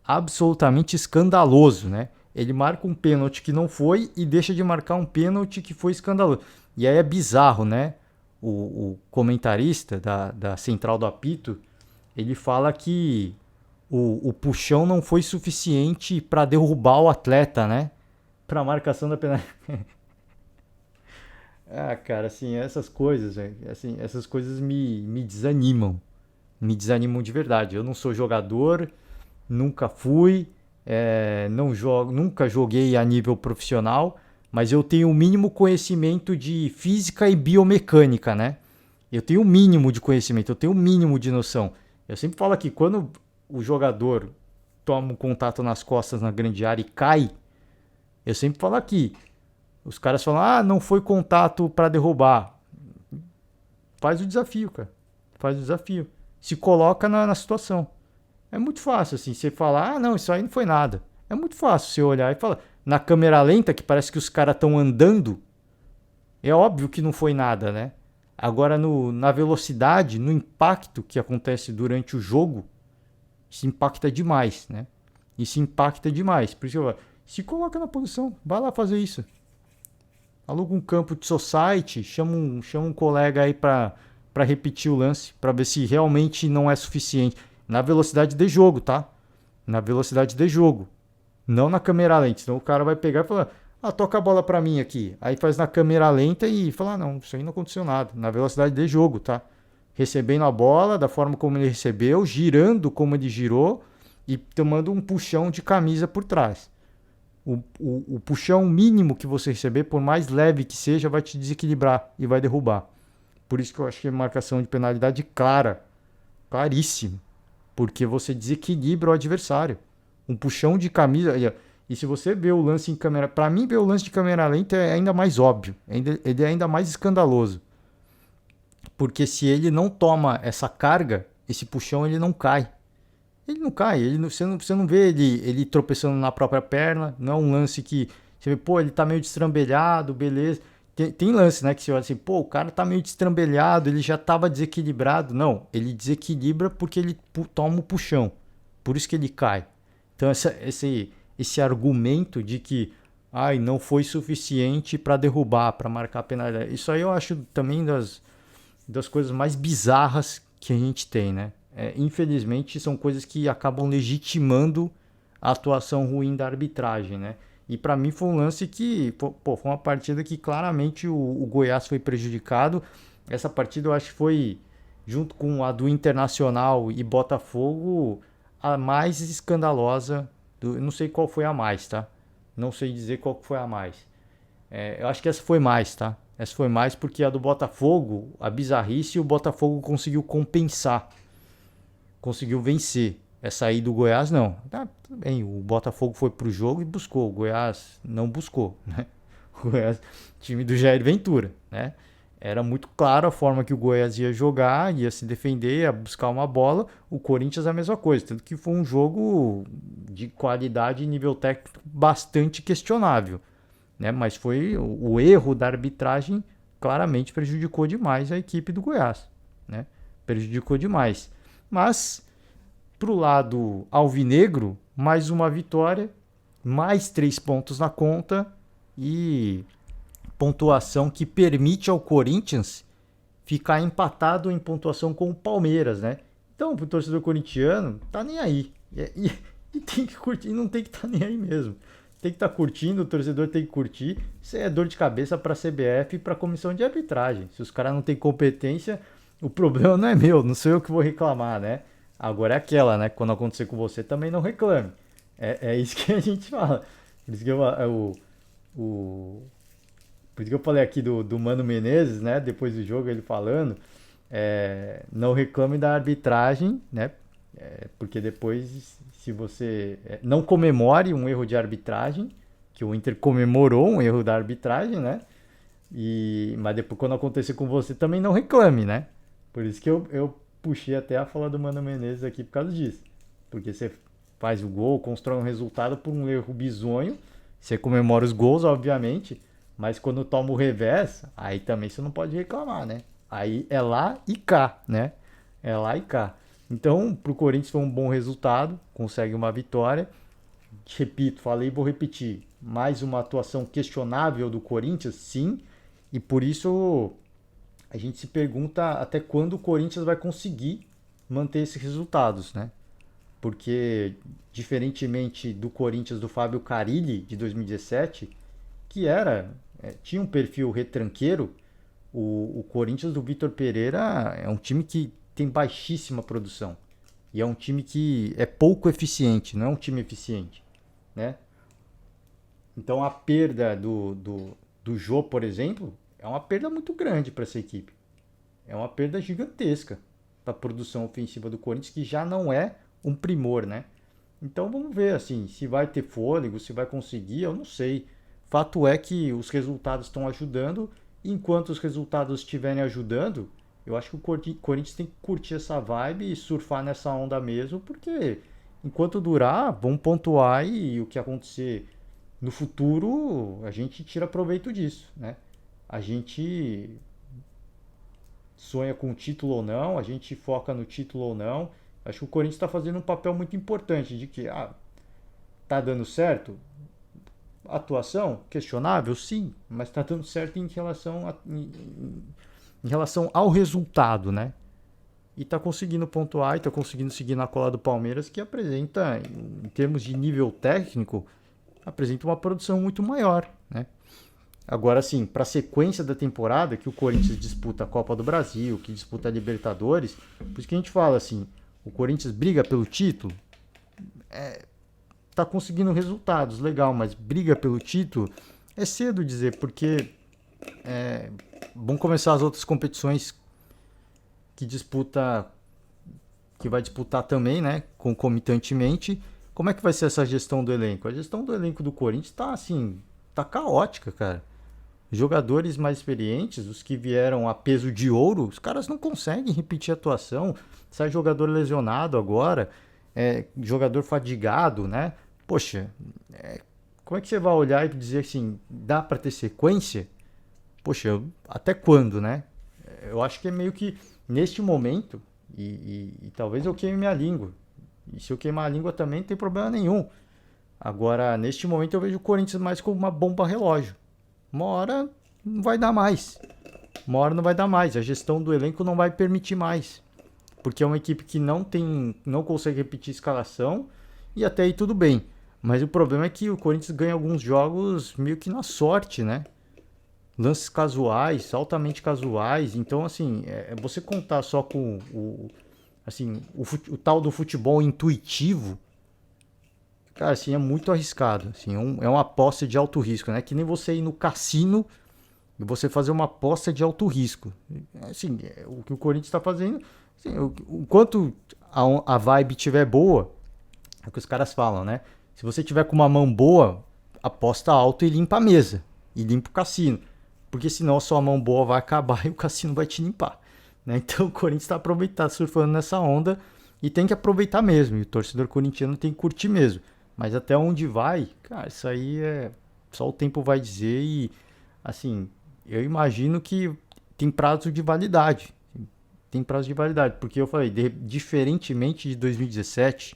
absolutamente escandaloso, né? Ele marca um pênalti que não foi e deixa de marcar um pênalti que foi escandaloso. E aí é bizarro, né? O comentarista da Central do Apito, ele fala que o puxão não foi suficiente para derrubar o atleta, né? Para a marcação da penalidade. Cara, assim, essas coisas, assim, essas coisas me desanimam. Me desanimam de verdade. Eu não sou jogador, nunca fui, nunca joguei a nível profissional, mas eu tenho o mínimo conhecimento de física e biomecânica, né? Eu tenho o mínimo de conhecimento, eu tenho o mínimo de noção. Eu sempre falo que quando o jogador toma um contato nas costas na grande área e cai, eu sempre falo aqui, os caras falam, não foi contato para derrubar. Faz o desafio, cara. Faz o desafio. Se coloca na situação. É muito fácil, assim, você falar, não, isso aí não foi nada. É muito fácil você olhar e falar. Na câmera lenta, que parece que os caras estão andando, É óbvio que não foi nada, né? Agora, na velocidade, no impacto que acontece durante o jogo, isso impacta demais, né? Isso impacta demais. Por isso eu falo, se coloca na posição, vai lá fazer isso. Aluga um campo de society, chama um colega aí para repetir o lance, para ver se realmente não é suficiente. Na velocidade de jogo, tá? Na velocidade de jogo. Não na câmera lenta. Senão o cara vai pegar e falar: ah, toca a bola para mim aqui. Aí faz na câmera lenta e fala: não, isso aí não aconteceu nada. Na velocidade de jogo, tá? Recebendo a bola da forma como ele recebeu, girando como ele girou e tomando um puxão de camisa por trás. O puxão mínimo que você receber, por mais leve que seja, vai te desequilibrar e vai derrubar. Por isso que eu acho que é marcação de penalidade clara, claríssimo, porque você desequilibra o adversário. Um puxão de camisa. E se você vê o lance em câmera. Para mim, ver o lance de câmera lenta é ainda mais óbvio. Ele é ainda mais escandaloso. Porque se ele não toma essa carga, esse puxão ele não cai. Ele não cai. Você não vê ele tropeçando na própria perna. Não é um lance que você vê, pô, ele tá meio destrambelhado, beleza. Tem lance, né, que você olha assim, pô, o cara tá meio destrambelhado, ele já tava desequilibrado. Não, ele desequilibra porque ele toma o puxão. Por isso que ele cai. Então esse argumento de que ai, não foi suficiente para derrubar, para marcar a penalidade. Isso aí eu acho também das coisas mais bizarras que a gente tem, né? Infelizmente são coisas que acabam legitimando a atuação ruim da arbitragem, né? E para mim foi um lance que, pô, foi uma partida que claramente o Goiás foi prejudicado. Essa partida eu acho que foi, junto com a do Internacional e Botafogo, a mais escandalosa. Eu não sei qual foi a mais, tá? Não sei dizer qual foi a mais. Eu acho que essa foi mais, tá? Essa foi mais porque a do Botafogo, a bizarrice, o Botafogo conseguiu compensar. Conseguiu vencer. Essa aí do Goiás, não. Tá, tudo bem, o Botafogo foi pro jogo e buscou. O Goiás não buscou, né? O Goiás, time do Jair Ventura, né? Era muito claro a forma que o Goiás ia jogar, ia se defender, ia buscar uma bola. O Corinthians a mesma coisa. Tanto que foi um jogo de qualidade e nível técnico bastante questionável, né? Mas foi o erro da arbitragem claramente prejudicou demais a equipe do Goiás, né? Prejudicou demais. Mas pro lado alvinegro, mais uma vitória, mais 3 pontos na conta e pontuação que permite ao Corinthians ficar empatado em pontuação com o Palmeiras, né? Então, pro torcedor corintiano, tá nem aí. E tem que curtir, não tem que estar nem aí mesmo. Tem que estar curtindo, o torcedor tem que curtir. Isso é dor de cabeça para a CBF e para a comissão de arbitragem. Se os caras não têm competência, o problema não é meu, não sou eu que vou reclamar, né? Agora é aquela, né? Quando acontecer com você, também não reclame. É isso que a gente fala. Por isso que por isso que eu falei aqui do Mano Menezes, né? Depois do jogo, ele falando. Não reclame da arbitragem, né? Porque depois, se você não comemore um erro de arbitragem, que o Inter comemorou um erro da arbitragem, né? Mas depois, quando acontecer com você, também não reclame, né? Por isso que eu puxei até a fala do Mano Menezes aqui por causa disso. Porque você faz o gol, constrói um resultado por um erro bizonho, você comemora os gols, obviamente, mas quando toma o revés, aí também você não pode reclamar, né? Aí é lá e cá, né? É lá e cá. Então, pro Corinthians foi um bom resultado, consegue uma vitória. Repito, falei e vou repetir. Mais uma atuação questionável do Corinthians, sim. E por isso a gente se pergunta até quando o Corinthians vai conseguir manter esses resultados, né? Porque, diferentemente do Corinthians do Fábio Carille de 2017, que tinha um perfil retranqueiro, o Corinthians do Vitor Pereira é um time que tem baixíssima produção. E é um time que é pouco eficiente, não é um time eficiente, né? Então a perda do Jô, por exemplo, é uma perda muito grande para essa equipe. É uma perda gigantesca para a produção ofensiva do Corinthians, que já não é um primor, né? Então vamos ver assim, se vai ter fôlego, se vai conseguir, eu não sei. Fato é que os resultados estão ajudando, e enquanto os resultados estiverem ajudando, eu acho que o Corinthians tem que curtir essa vibe e surfar nessa onda mesmo, porque enquanto durar, vão pontuar e o que acontecer no futuro, a gente tira proveito disso, né? a gente sonha com o título ou não, a gente foca no título ou não. Acho que o Corinthians está fazendo um papel muito importante de que, tá dando certo? Atuação? Questionável? Sim, mas tá dando certo em relação ao resultado, né? E tá conseguindo pontuar e tá conseguindo seguir na cola do Palmeiras, que apresenta, em termos de nível técnico, apresenta uma produção muito maior, né? Agora sim, para a sequência da temporada, que o Corinthians disputa a Copa do Brasil, que disputa a Libertadores, por isso que a gente fala assim, o Corinthians briga pelo título, tá conseguindo resultados, legal, mas briga pelo título é cedo dizer, porque vão começar as outras competições que disputa, que vai disputar também, né, concomitantemente. Como é que vai ser essa gestão do elenco? A gestão do elenco do Corinthians tá assim, tá caótica, cara. Jogadores mais experientes, os que vieram a peso de ouro, os caras não conseguem repetir a atuação. Sai jogador lesionado agora, jogador fadigado, né? Poxa, como é que você vai olhar e dizer assim, dá para ter sequência? Poxa, até quando, né? Eu acho que é meio que neste momento, e talvez eu queime minha língua. E se eu queimar a língua também não tem problema nenhum. Agora, neste momento eu vejo o Corinthians mais como uma bomba relógio. Uma hora não vai dar mais. Uma hora não vai dar mais. A gestão do elenco não vai permitir mais. Porque é uma equipe que não consegue repetir escalação e até aí tudo bem. Mas o problema é que o Corinthians ganha alguns jogos meio que na sorte, né? Lances casuais, altamente casuais. Então, assim, você contar só com o tal do futebol intuitivo, cara, assim, é muito arriscado. Assim, é uma aposta de alto risco, né? Que nem você ir no cassino e você fazer uma aposta de alto risco. Assim, o que o Corinthians está fazendo, assim, o quanto a vibe tiver boa, é o que os caras falam, né? Se você tiver com uma mão boa, aposta alto e limpa a mesa. E limpa o cassino. Porque senão a sua mão boa vai acabar e o cassino vai te limpar. Né? Então o Corinthians está aproveitando, surfando nessa onda e tem que aproveitar mesmo. E o torcedor corintiano tem que curtir mesmo. Mas até onde vai, cara, isso aí só o tempo vai dizer. E assim, eu imagino que tem prazo de validade. Tem prazo de validade. Porque eu falei, diferentemente de 2017,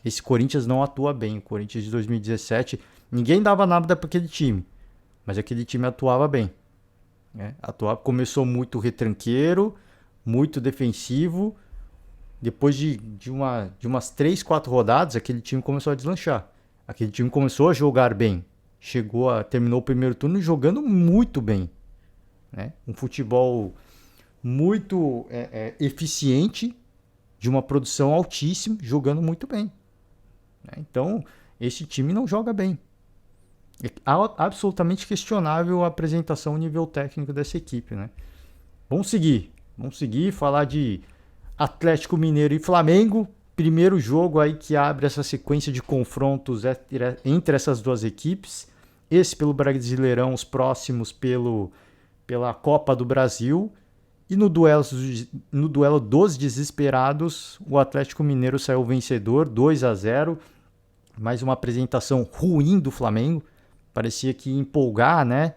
esse Corinthians não atua bem. O Corinthians de 2017, ninguém dava nada para aquele time. Mas aquele time atuava bem. Né? Começou muito retranqueiro, muito defensivo. Depois de umas 3, 4 rodadas, aquele time começou a deslanchar. Aquele time começou a jogar bem. Terminou o primeiro turno jogando muito bem. Né? Um futebol muito eficiente, de uma produção altíssima, jogando muito bem. Né? Então, esse time não joga bem. É absolutamente questionável a apresentação, o nível técnico dessa equipe, né? Vamos seguir, falar de Atlético Mineiro e Flamengo. Primeiro jogo aí que abre essa sequência de confrontos entre essas duas equipes. Esse pelo Brasileirão, os próximos pela Copa do Brasil. E no duelo dos desesperados, o Atlético Mineiro saiu vencedor, 2-0. Mais uma apresentação ruim do Flamengo. Parecia que ia empolgar, né?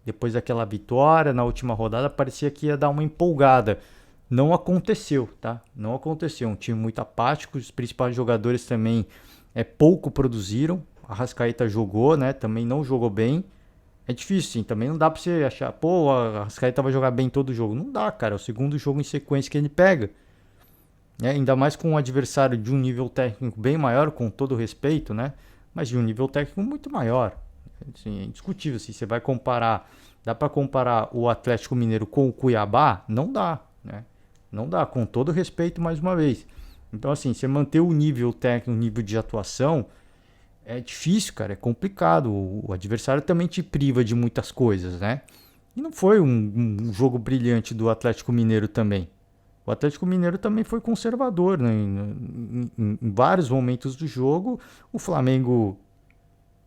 Depois daquela vitória na última rodada, parecia que ia dar uma empolgada. Não aconteceu, tá? Não aconteceu. Um time muito apático, os principais jogadores também pouco produziram. A Arrascaeta jogou, né? Também não jogou bem. É difícil, sim. Também não dá pra você achar, pô, a Arrascaeta vai jogar bem todo jogo. Não dá, cara. É o segundo jogo em sequência que ele pega. Ainda mais com um adversário de um nível técnico bem maior, com todo respeito, né? Mas de um nível técnico muito maior. Assim, é indiscutível. Se você vai comparar, dá para comparar o Atlético Mineiro com o Cuiabá? Não dá, né? Não dá, com todo respeito mais uma vez. Então, assim, você manter o nível técnico, o nível de atuação, é difícil, cara, é complicado. O adversário também te priva de muitas coisas, né? E não foi um jogo brilhante do Atlético Mineiro também. O Atlético Mineiro também foi conservador, né? Em vários momentos do jogo. O Flamengo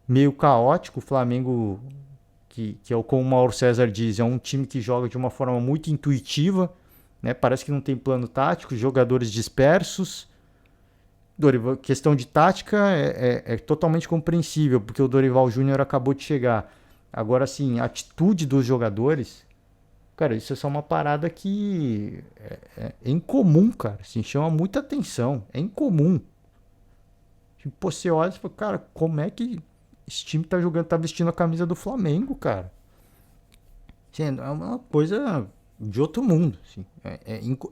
meio caótico, o Flamengo que é como o Mauro César diz, é um time que joga de uma forma muito intuitiva, né? Parece que não tem plano tático, jogadores dispersos. Questão de tática é totalmente compreensível, porque o Dorival Júnior acabou de chegar. Agora, assim, a atitude dos jogadores, cara, isso é só uma parada que é incomum, cara. Assim, chama muita atenção. É incomum. Tipo, pô, você olha e fala, cara, como é que esse time tá jogando, tá vestindo a camisa do Flamengo, cara? Assim, é uma coisa de outro mundo. Assim.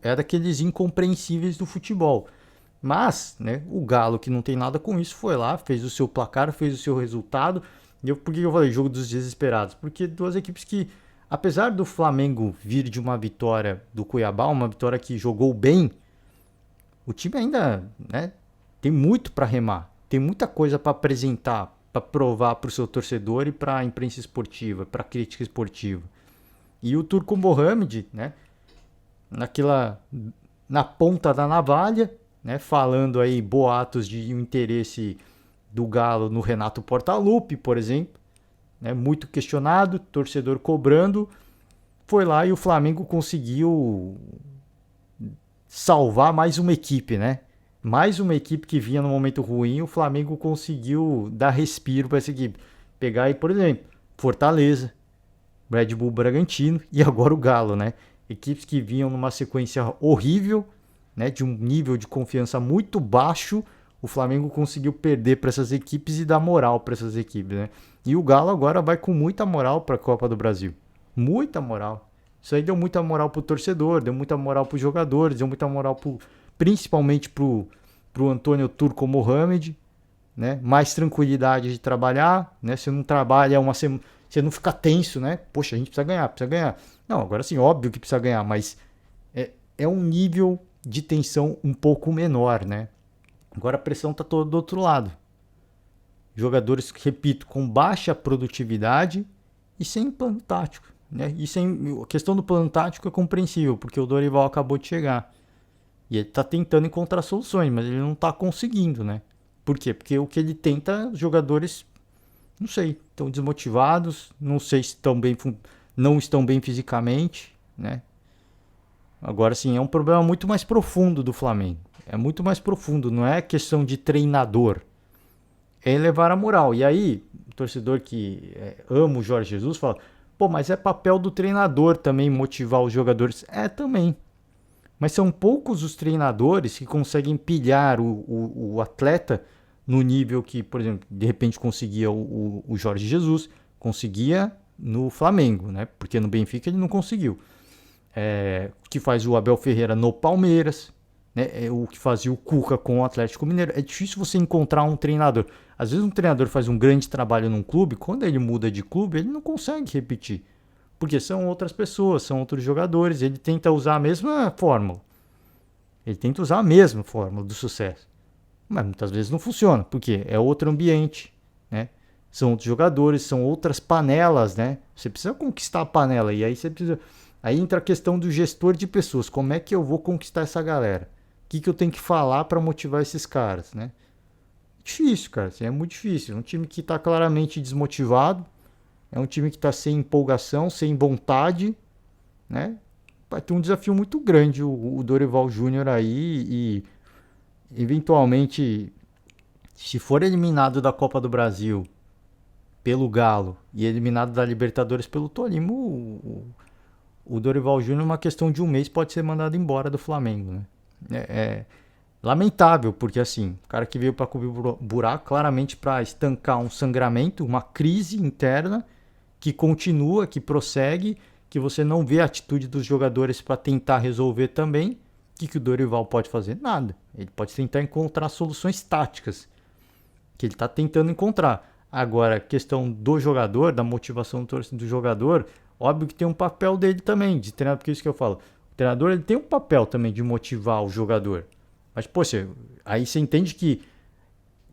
É daqueles incompreensíveis do futebol. Mas, né, o Galo, que não tem nada com isso, foi lá, fez o seu placar, fez o seu resultado. Por que eu falei jogo dos desesperados? Porque duas equipes que, apesar do Flamengo vir de uma vitória do Cuiabá, uma vitória que jogou bem, o time ainda, né, tem muito para remar, tem muita coisa para apresentar, para provar para o seu torcedor e para a imprensa esportiva, para a crítica esportiva. E o Turco Mohamed, né, naquela na ponta da navalha, né, falando aí boatos de um interesse do Galo no Renato Portaluppi, por exemplo, né, muito questionado, torcedor cobrando, foi lá e o Flamengo conseguiu salvar mais uma equipe, né? Mais uma equipe que vinha no momento ruim, o Flamengo conseguiu dar respiro para essa equipe. Pegar aí, por exemplo, Fortaleza, Red Bull Bragantino e agora o Galo, né? Equipes que vinham numa sequência horrível, né? De um nível de confiança muito baixo, o Flamengo conseguiu perder para essas equipes e dar moral para essas equipes, né? E o Galo agora vai com muita moral para a Copa do Brasil. Muita moral. Isso aí deu muita moral pro torcedor, deu muita moral pros jogadores, deu muita moral principalmente pro Antônio Turco Mohamed, né? Mais tranquilidade de trabalhar, né? Você não trabalha uma semana, você não fica tenso, né? Poxa, a gente precisa ganhar, precisa ganhar. Não, agora sim, óbvio que precisa ganhar, mas é um nível de tensão um pouco menor, né? Agora a pressão tá toda do outro lado. Jogadores, repito, com baixa produtividade e sem plano tático. Né? E sem, a questão do plano tático é compreensível, porque o Dorival acabou de chegar. E ele está tentando encontrar soluções, mas ele não está conseguindo, né? Por quê? Porque o que ele tenta, os jogadores, não sei, estão desmotivados, não sei se estão bem, não estão bem fisicamente, né? Agora sim, é um problema muito mais profundo do Flamengo. É muito mais profundo, não é questão de treinador. É elevar a moral. E aí, o torcedor que ama o Jorge Jesus fala: pô, mas é papel do treinador também motivar os jogadores. É também. Mas são poucos os treinadores que conseguem pilhar o atleta no nível que, por exemplo, de repente conseguia o Jorge Jesus, conseguia no Flamengo, né? Porque no Benfica ele não conseguiu. Que faz o Abel Ferreira no Palmeiras, né? O que fazia o Cuca com o Atlético Mineiro. É difícil você encontrar um treinador. Às vezes um treinador faz um grande trabalho num clube, quando ele muda de clube, ele não consegue repetir. Porque são outras pessoas, são outros jogadores, ele tenta usar a mesma fórmula. Ele tenta usar a mesma fórmula do sucesso. Mas muitas vezes não funciona, porque é outro ambiente, né? São outros jogadores, são outras panelas, né? Você precisa conquistar a panela, e aí você precisa... Aí entra a questão do gestor de pessoas. Como é que eu vou conquistar essa galera? O que eu tenho que falar para motivar esses caras, né? Difícil, cara. Assim, é muito difícil. É um time que está claramente desmotivado. É um time que está sem empolgação, sem vontade, né? Vai ter um desafio muito grande o Dorival Júnior aí e eventualmente, se for eliminado da Copa do Brasil pelo Galo e eliminado da Libertadores pelo Tolima, o Dorival Júnior, uma questão de um mês, pode ser mandado embora do Flamengo, né? É lamentável, porque assim, o cara que veio para cobrir o buraco, claramente para estancar um sangramento, uma crise interna que continua, que prossegue, que você não vê a atitude dos jogadores para tentar resolver também. O que o Dorival pode fazer? Nada. Ele pode tentar encontrar soluções táticas, que ele está tentando encontrar. Agora, a questão do jogador, da motivação do jogador, óbvio que tem um papel dele também, de treinador, porque é isso que eu falo. O treinador ele tem um papel também de motivar o jogador. Mas, poxa, aí você entende que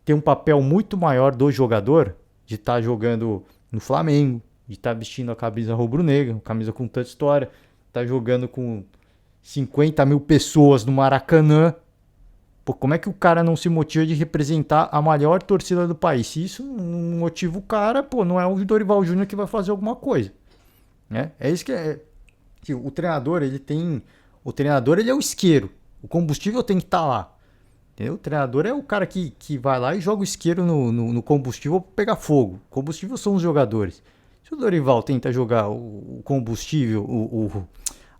tem um papel muito maior do jogador de estar jogando no Flamengo, de estar vestindo a camisa rubro-negra, camisa com tanta história, estar jogando com 50 mil pessoas no Maracanã. Pô, como é que o cara não se motiva de representar a maior torcida do país? Se isso não motiva o cara, pô, não é o Dorival Júnior que vai fazer alguma coisa. Né? É isso que é. O treinador, ele tem. O treinador, ele é o isqueiro. O combustível tem que estar lá. Entendeu? O treinador é o cara que vai lá e joga o isqueiro no combustível para pegar fogo. O combustível são os jogadores. Se o Dorival tenta jogar o combustível,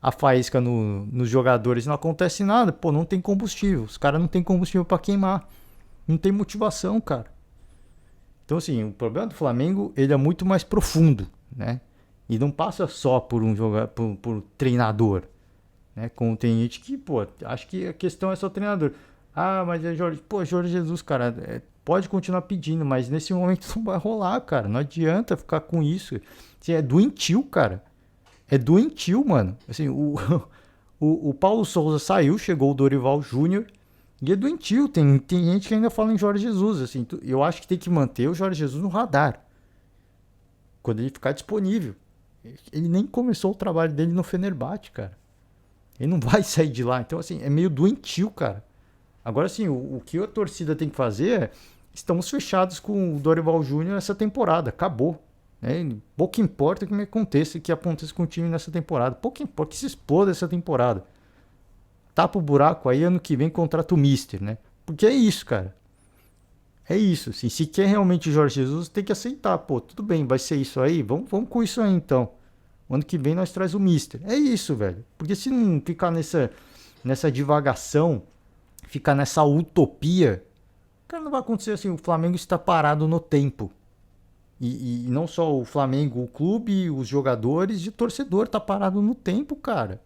a faísca nos jogadores, não acontece nada. Pô, não tem combustível. Os caras não tem combustível para queimar. Não tem motivação, cara. Então, assim, o problema do Flamengo, ele é muito mais profundo, né? E não passa só por um jogador, por treinador, né? Como tem gente que, pô, acho que a questão é só treinador. Ah, mas é Jorge, pô, Jorge Jesus, cara, pode continuar pedindo, mas nesse momento não vai rolar, cara. Não adianta ficar com isso. Assim, é doentio, cara. É doentio, mano. Assim, o Paulo Souza saiu, chegou o Dorival Júnior. E é doentio. Tem gente que ainda fala em Jorge Jesus. Assim, eu acho que tem que manter o Jorge Jesus no radar. Quando ele ficar disponível. Ele nem começou o trabalho dele no Fenerbahçe, cara. Ele não vai sair de lá. Então, assim, é meio doentio, cara. Agora, assim, o que a torcida tem que fazer é... Estamos fechados com o Dorival Júnior essa temporada. Acabou. Né? Pouco importa o que aconteça com o time nessa temporada. Pouco importa que se exploda essa temporada. Tapa o buraco aí, ano que vem contrata o Mister, né? Porque é isso, cara. É isso. Assim, se quer realmente o Jorge Jesus, tem que aceitar. Pô, tudo bem, vai ser isso aí? Vamos com isso aí, então. Ano que vem nós traz o Mister. É isso, velho. Porque se não ficar nessa divagação, ficar nessa utopia, cara, não vai acontecer assim. O Flamengo está parado no tempo. E não só o Flamengo, o clube, os jogadores e o torcedor tá parado no tempo, cara.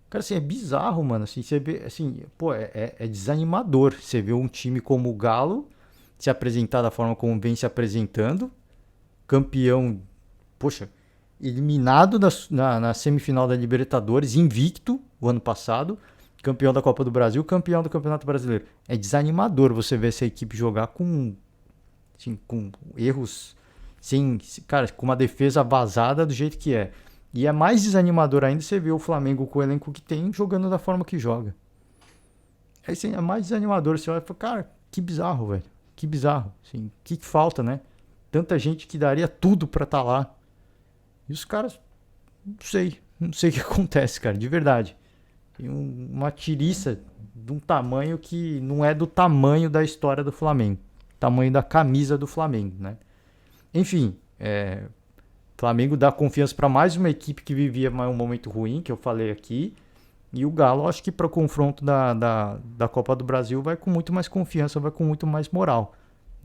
Cara, assim, é bizarro, mano. Assim, você vê, assim, pô, é desanimador. Você vê um time como o Galo se apresentar da forma como vem se apresentando. Campeão, poxa, eliminado na semifinal da Libertadores, invicto o ano passado. Campeão da Copa do Brasil, campeão do Campeonato Brasileiro. É desanimador você ver essa equipe jogar com, assim, com erros, cara, com uma defesa vazada do jeito que é. E é mais desanimador ainda você ver o Flamengo com o elenco que tem jogando da forma que joga. É, assim, é mais desanimador. Você olha e fala, cara, que bizarro, velho. Que bizarro. Assim, o que falta, né? Tanta gente que daria tudo pra estar lá. E os caras, não sei o que acontece, cara, de verdade. Tem uma tiriça de um tamanho que não é do tamanho da história do Flamengo. Tamanho da camisa do Flamengo, né? Enfim, Flamengo dá confiança para mais uma equipe que vivia um momento ruim, que eu falei aqui. E o Galo, acho que para o confronto da Copa do Brasil, vai com muito mais confiança, vai com muito mais moral.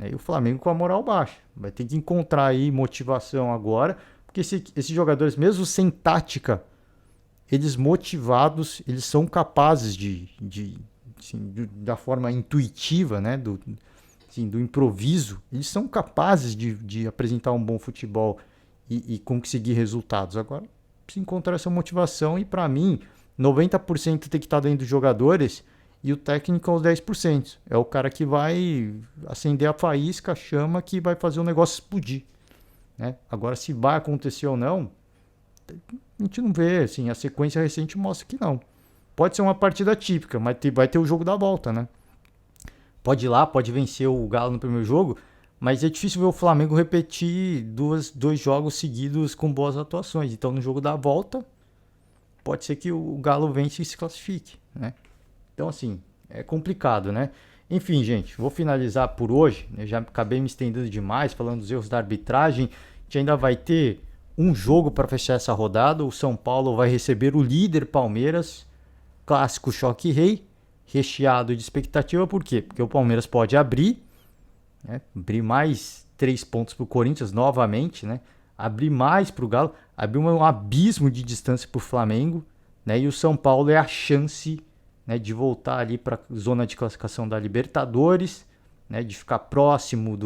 E o Flamengo com a moral baixa. Vai ter que encontrar aí motivação agora, porque esses jogadores, mesmo sem tática, eles motivados, eles são capazes da forma intuitiva, né, do improviso, eles são capazes de apresentar um bom futebol e conseguir resultados. Agora, se encontrar essa motivação, e para mim, 90% tem que estar dentro dos jogadores e o técnico é os 10%. É o cara que vai acender a faísca, a chama, que vai fazer o negócio explodir. Né? Agora, se vai acontecer ou não, a gente não vê. Assim, a sequência recente mostra que não. Pode ser uma partida típica, mas vai ter o jogo da volta, né? Pode ir lá, pode vencer o Galo no primeiro jogo, mas é difícil ver o Flamengo repetir dois jogos seguidos com boas atuações. Então, no jogo da volta, pode ser que o Galo vence e se classifique, né? Então, assim, é complicado, né? Enfim, gente, vou finalizar por hoje. Eu já acabei me estendendo demais, falando dos erros da arbitragem. A gente ainda vai ter um jogo para fechar essa rodada. O São Paulo vai receber o líder Palmeiras. Clássico choque rei, recheado de expectativa. Por quê? Porque o Palmeiras pode abrir, né? Abrir mais 3 pontos para o Corinthians novamente, né? Abrir mais para o Galo, abrir um abismo de distância para o Flamengo, né? E o São Paulo é a chance, né, de voltar ali para a zona de classificação da Libertadores, né? De ficar próximo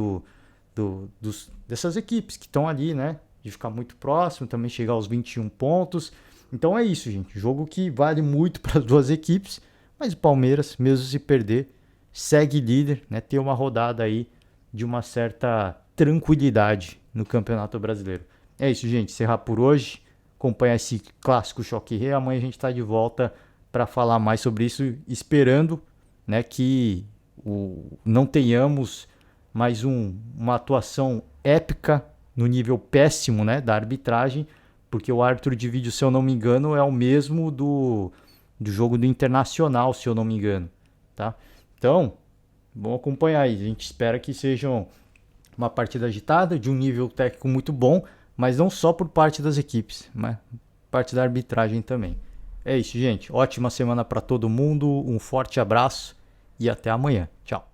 dessas equipes que estão ali, né? De ficar muito próximo, também chegar aos 21 pontos. Então é isso, gente. Jogo que vale muito para as duas equipes, mas o Palmeiras, mesmo se perder, segue líder, né? Tem uma rodada aí de uma certa tranquilidade no Campeonato Brasileiro. É isso, gente. Encerrar por hoje. Acompanha esse clássico choque rei. Amanhã a gente está de volta para falar mais sobre isso, esperando, né, que não tenhamos mais uma atuação épica no nível péssimo, né, da arbitragem, porque o árbitro de vídeo, se eu não me engano, é o mesmo do jogo do Internacional, se eu não me engano, tá? Então, vamos acompanhar aí. A gente espera que seja uma partida agitada, de um nível técnico muito bom, mas não só por parte das equipes, mas parte da arbitragem também. É isso, gente. Ótima semana para todo mundo, um forte abraço e até amanhã. Tchau.